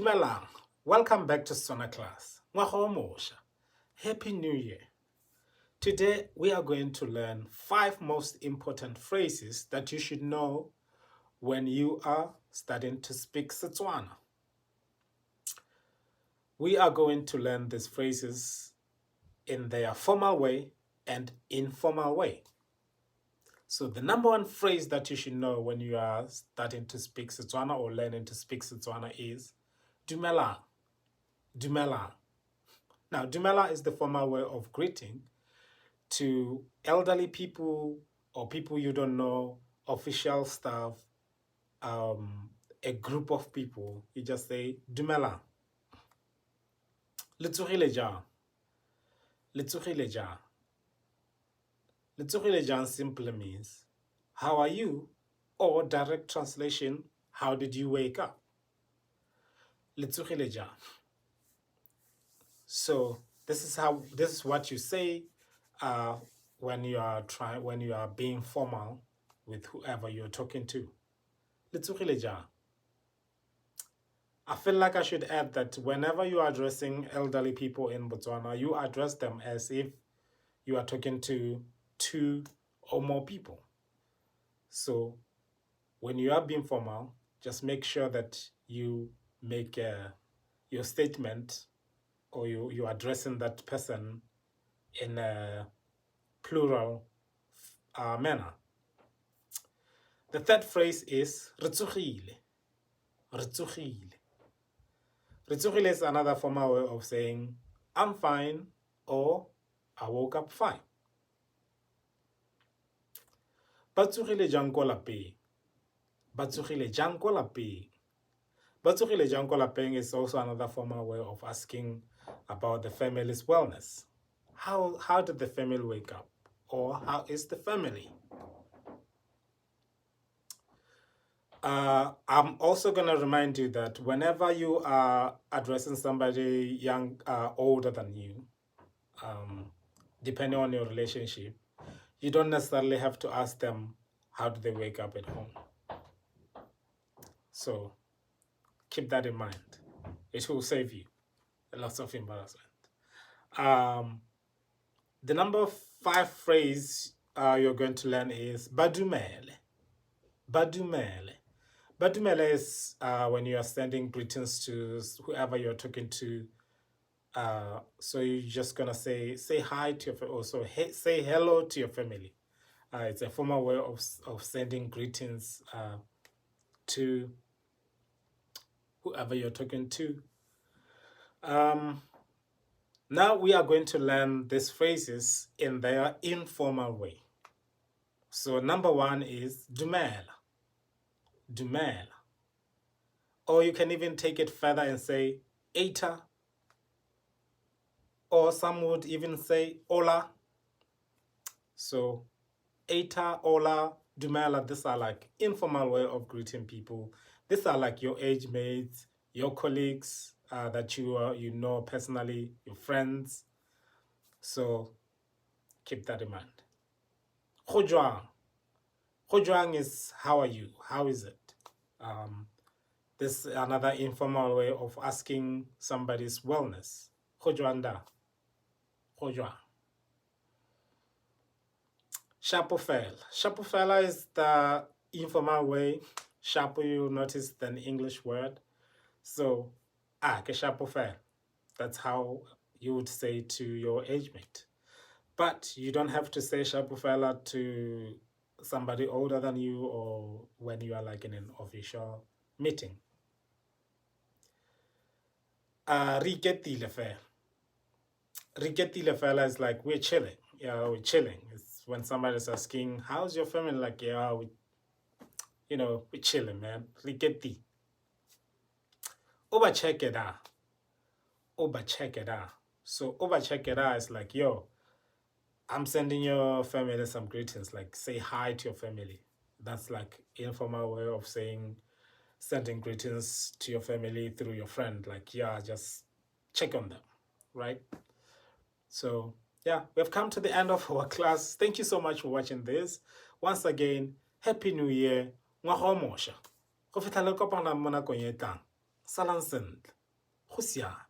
Dumelang, welcome back to Setswana class. Ngwaga o mošwa. Happy New Year. Today we are going to learn 5 most important phrases that you should know when you are starting to speak Setswana. We are going to learn these phrases in their formal way and informal way. So the number one phrase that you should know when you are starting to speak Setswana or learning to speak Setswana is Dumelang. Dumelang. Now, Dumela is the formal way of greeting to elderly people or people you don't know, official staff, a group of people. You just say Dumela. Letsogile jang. Letsogile jang. Letsogile jang simply means how are you, or direct translation, how did you wake up? Letsogile jang. So this is what you say when you are being formal with whoever you're talking to. Letsogile jang. I feel like I should add that whenever you are addressing elderly people in Botswana, you address them as if you are talking to 2 or more people. So when you are being formal, just make sure that you make your statement, or you're addressing that person in a plural manner. The third phrase is Retsogile. Retsogile. Retsogile is another formal way of saying I'm fine or I woke up fine. Batsogile jang ko lapeng. Batsogile jang ko lapeng. Batsogile jang ko lapeng is also another formal way of asking about the family's wellness. How did the family wake up? Or how is the family? I'm also going to remind you that whenever you are addressing somebody young, older than you, depending on your relationship, you don't necessarily have to ask them how do they wake up at home. So keep that in mind. It will save you lots of embarrassment. The number 5 phrase you're going to learn is Badumele. Badumele. Badumele is when you are sending greetings to whoever you're talking to. So you're just gonna say hi to your also say hello to your family. It's a formal way of sending greetings to whoever you're talking to. Now we are going to learn these phrases in their informal way. So number 1 is Dumela. Dumela. Or you can even take it further and say Eita. Or some would even say Ola. So Eita, Ola, Dumela, these are like informal way of greeting people. These are like your age mates, your colleagues that you know personally, your friends. So keep that in mind. Jwang. Jwang is how are you? How is it? This is another informal way of asking somebody's wellness. Jwang da. Jwang. Fela. Fela is the informal way. Shapo, you notice the English word. So, ke fela. That's how you would say to your age mate. But you don't have to say fela to somebody older than you or when you are like in an official meeting. Iketile fela. Iketile fela is like we're chilling. Yeah, we're chilling. It's when somebody's asking, how's your family? Like, yeah, we're chilling, man. Iketile. Cheke da. Cheke da. So cheke da is like, yo, I'm sending your family some greetings. Like, say hi to your family. That's like informal way of sending greetings to your family through your friend. Like, yeah, just check on them, right? So yeah, we've come to the end of our class. Thank you so much for watching this. Once again, Happy New Year. Ngwaga o mošwa. Go fitlha le kopana mo nakong e tlang. salang sentle, go siame.